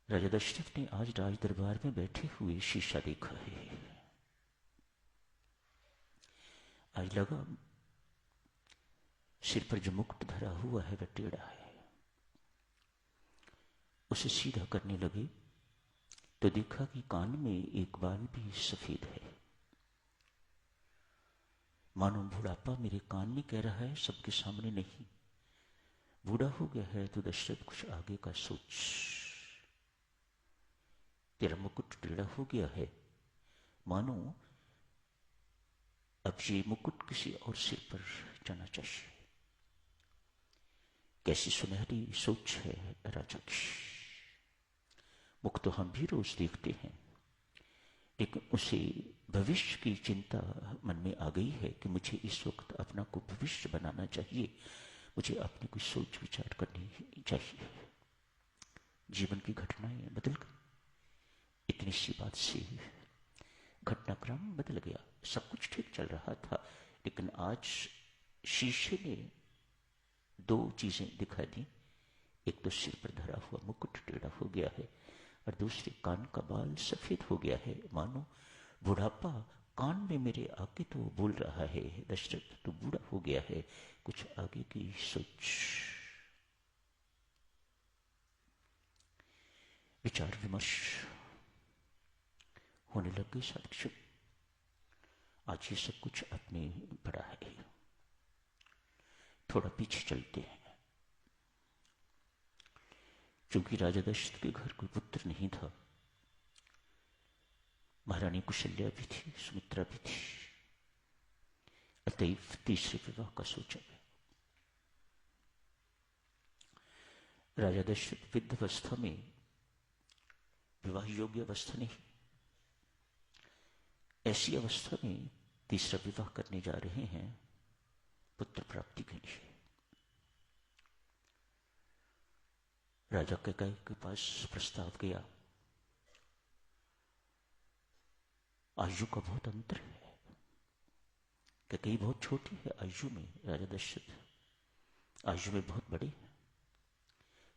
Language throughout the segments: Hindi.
राजा दशरथ ने आज राज दरबार में बैठे हुए शीशा देखा है। आज लगा सिर पर जो मुकुट धरा हुआ है वह टेढ़ा है। उसे सीधा करने लगे तो देखा कि कान में एक बाल भी सफेद है। मानो बुढ़ापा मेरे कान में कह रहा है, सबके सामने नहीं। बूढ़ा हो गया है तो दशरथ कुछ आगे का सोच। तेरा मुकुट टेढ़ा हो गया है, मानो अब ये मुकुट किसी और सिर पर जाना चाहिए। कैसी सुनहरी सोच है राजा की। मुख तो हम भी रोज देखते हैं, लेकिन उसे भविष्य की चिंता मन में आ गई है कि मुझे इस वक्त अपना को भविष्य बनाना चाहिए। मुझे अपनी कुछ सोच विचार करनी चाहिए। जीवन की घटनाएं बदल गई। इतनी सी बात से घटनाक्रम बदल गया। सब कुछ ठीक चल रहा था, लेकिन आज शीशे ने दो चीजें दिखा दी। एक तो सिर पर धरा हुआ मुकुट टेढ़ा हो गया है, और दूसरे कान का बाल सफेद हो गया है। मानो बुढ़ापा कान में मेरे आके तो बोल रहा है, दशरथ तू बूढ़ा हो गया है, कुछ आगे की सोच। विचार विमर्श होने लग गई साक्षी। आज ये सब कुछ अपने बड़ा है। थोड़ा पीछे चलते हैं। क्योंकि राजा दशरथ के घर कोई पुत्र नहीं था। महारानी कुशल्या भी थी, सुमित्रा भी थी। अतएव तीसरे विवाह का सोचा गया। राजा दशरथ वृद्धावस्था में, विवाह योग्य अवस्था नहीं, ऐसी अवस्था में तीसरा विवाह करने जा रहे हैं पुत्र प्राप्ति के लिए। राजा कैकेयी के पास प्रस्ताव गया। आयु का बहुत अंतर है। कैकेयी बहुत छोटी है आयु में, राजा दशरथ आयु में बहुत बड़े हैं।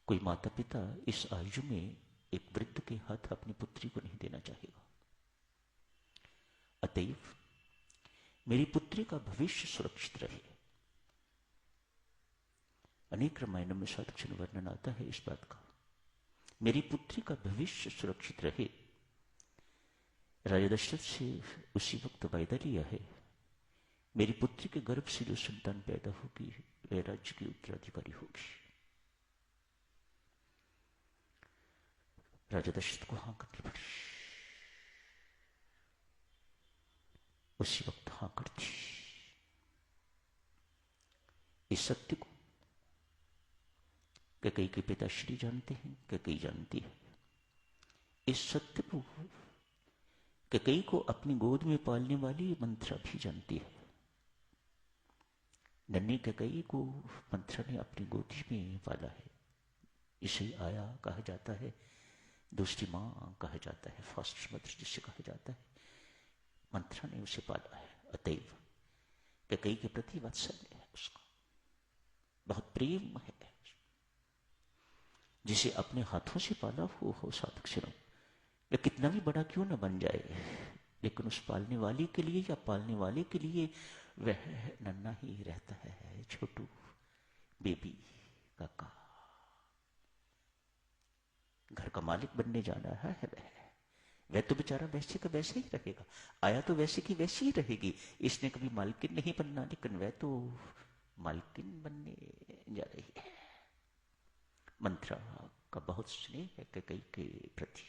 कोई माता पिता इस आयु में एक वृद्ध के हाथ अपनी पुत्री को नहीं देना चाहेगा। अतएव मेरी पुत्री का भविष्य सुरक्षित रहे। अनेक रामायणों में साक्षण वर्णन आता है इस बात का। मेरी पुत्री का भविष्य सुरक्षित रहे। राजा दशरथ से उसी वक्त वायदा लिया है, मेरी पुत्री के गर्भ से जो संतान पैदा होगी वह राज्य की उत्तराधिकारी होगी। राजा दशरथ को हां करनी पड़ी। उसी वक्त हां कर दी। इस सत्य को कैकेयी के पिताश्री जानते हैं, कैकेयी जानती है। इस सत्य को कैकेयी को अपनी गोद में पालने वाली मंथरा भी जानती है। नन्ही कैकेयी को मंथरा ने अपनी गोदी में पाला है। इसे आया कहा जाता है, दूसरी मां कहा जाता है, फर्स्ट मदर जिसे कहा जाता है। मंथरा ने उसे पाला है। अतएव कैकेयी के प्रति वात्सल्य है उसका, बहुत प्रेम है। जिसे अपने हाथों से पाला हो साधक सिरों, वह कितना भी बड़ा क्यों न बन जाए, लेकिन उस पालने वाली के लिए या पालने वाले के लिए वह नन्हा ही रहता है। छोटू बेबी काका। घर का मालिक बनने जा रहा है वह तो बेचारा वैसे का वैसे ही रहेगा। आया तो वैसे की वैसी ही रहेगी। इसने कभी मालकिन नहीं बनना, लेकिन वह तो मालकिन बनने जा रही है। मंथरा का बहुत स्नेह है कैकेयी के प्रति।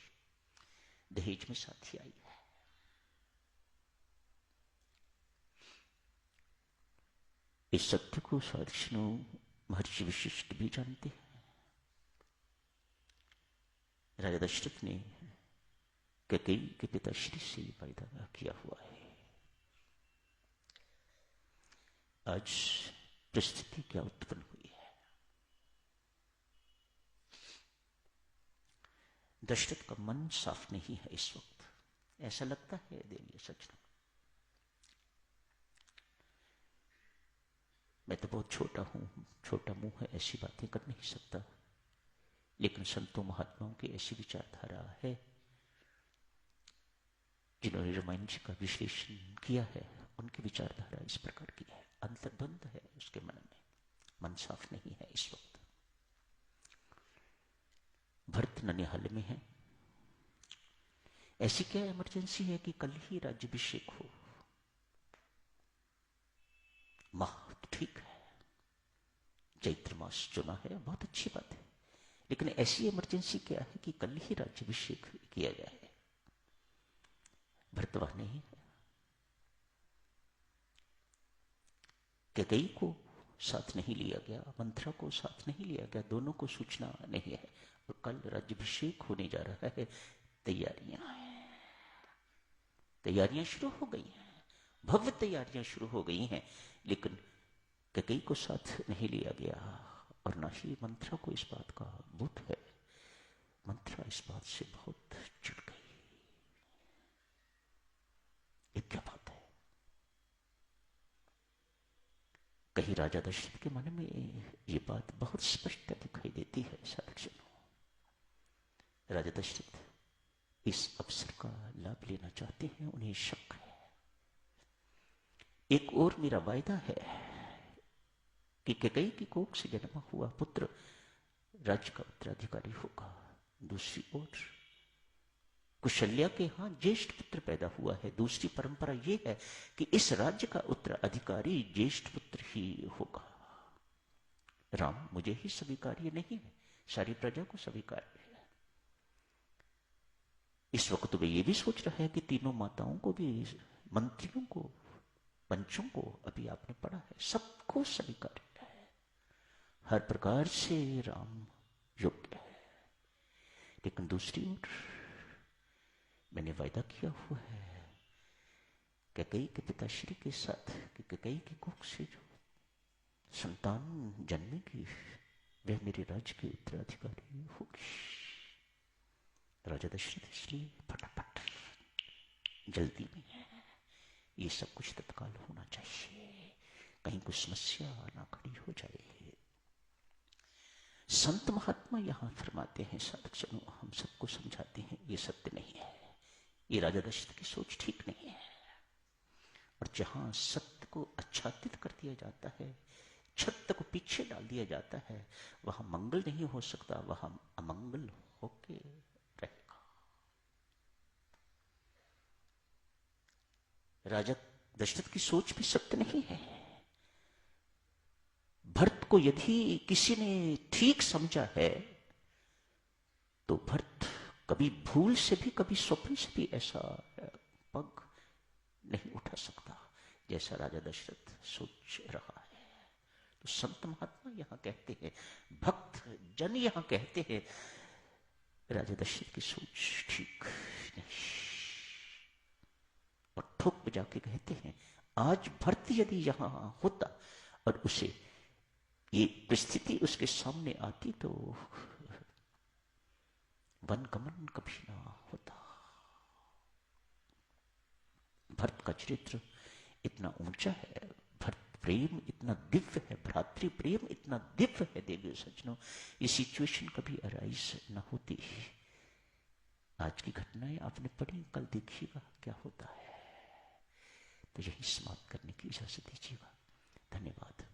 दहेज में साथी आई है। इस सत्य को साधु महर्षि वशिष्ठ भी जानते हैं। राजा दशरथ ने कैकेयी के पिताश्री से वायदा किया हुआ है। आज परिस्थिति क्या उत्पन्न हुई है। दशरथ का मन साफ नहीं है इस वक्त, ऐसा लगता है देवीय सज्जनों। मैं तो बहुत छोटा हूं, छोटा मुंह है, ऐसी बातें कर नहीं सकता। लेकिन संतों महात्माओं की ऐसी विचारधारा है, जिन्होंने रामायण जी का विश्लेषण किया है, उनकी विचारधारा इस प्रकार की है। अंतर्द्वंद है उसके मन में, मन साफ नहीं है इस वक्त। भरत ननिहाल में है। ऐसी क्या इमरजेंसी है कि कल ही राज्याभिषेक हो? माह तो ठीक है, चैत्र मास चुना है, बहुत अच्छी बात है, लेकिन ऐसी इमरजेंसी क्या है कि कल ही राज्याभिषेक किया जाए? भरत वह नहीं है। कैकेयी को साथ नहीं लिया गया, मंथरा को साथ नहीं लिया गया, दोनों को सूचना नहीं है, और कल राज्याभिषेक होने जा रहा है। तैयारियां शुरू हो गई हैं, भव्य तैयारियां शुरू हो गई हैं, लेकिन कैकेयी को साथ नहीं लिया गया, और ना ही मंथरा को इस बात का बोध है। मंथरा इस बात से बहुत चिढ़ गई। ये क्या बात है? कहीं राजा दशरथ के मन में ये बात बहुत स्पष्ट दिखाई देती है साधकजनों। राजा दशरथ इस अवसर का लाभ लेना चाहते हैं, उन्हें शक है। एक और मेरा वायदा है कि कैकेयी की कोख से जन्मा हुआ पुत्र राज्य का उत्तराधिकारी होगा। दूसरी ओर कुशल्या के यहां ज्येष्ठ पुत्र पैदा हुआ है। दूसरी परंपरा यह है कि इस राज्य का उत्तराधिकारी ज्येष्ठ पुत्र ही होगा। राम मुझे ही स्वीकार्य नहीं है, सारी प्रजा को स्वीकार्य है। इस वक्त वे ये भी सोच रहा है कि तीनों माताओं को भी, मंत्रियों को, पंचों को, अभी आपने पढ़ा है, सबको स्वीकार्य है। हर प्रकार से राम योग्य है। लेकिन दूसरी ओर मैंने वायदा किया हुआ है कैकेयी के पिताश्री के साथ कि कैकेयी की कोख से जो संतान जन्मेगी वह मेरे राज्य की उत्तराधिकारी होगी। राजा दशरथ इसलिए फटाफट जल्दी में है, ये सब कुछ तत्काल होना चाहिए, कहीं कोई समस्या ना खड़ी हो जाए। संत महात्मा यहां फरमाते हैं, साधकजनों हम सबको समझाते हैं, ये सत्य नहीं है, ये राजा दशरथ की सोच ठीक नहीं है। और जहां सत्य को आच्छादित कर दिया जाता है, सत्य को पीछे डाल दिया जाता है, वहां मंगल नहीं हो सकता, वहां अमंगल होके रहेगा। राजा दशरथ की सोच भी सत्य नहीं है। भरत को यदि किसी ने ठीक समझा है तो भरत कभी भूल से भी, कभी स्वप्न से भी ऐसा पग नहीं उठा सकता जैसा राजा दशरथ सोच रहा है। तो संत महात्मा यहां कहते हैं, भक्त जन यहां कहते हैं, राजा दशरथ की सोच ठीक नहीं। और ठोक बजा के कहते हैं, आज भरत यदि यहां होता और उसे ये परिस्थिति उसके सामने आती तो वनगमन कभी ना होता। भरत का चरित्र इतना ऊंचा है, भरत प्रेम इतना दिव्य है, भ्रातृ प्रेम इतना दिव्य है देवी सज्जनों, ये सिचुएशन कभी अराइज ना होती। आज की घटनाएं आपने पढ़ी, कल देखिएगा क्या होता है। तो यही समाप्त करने की इजाजत दीजिएगा। धन्यवाद।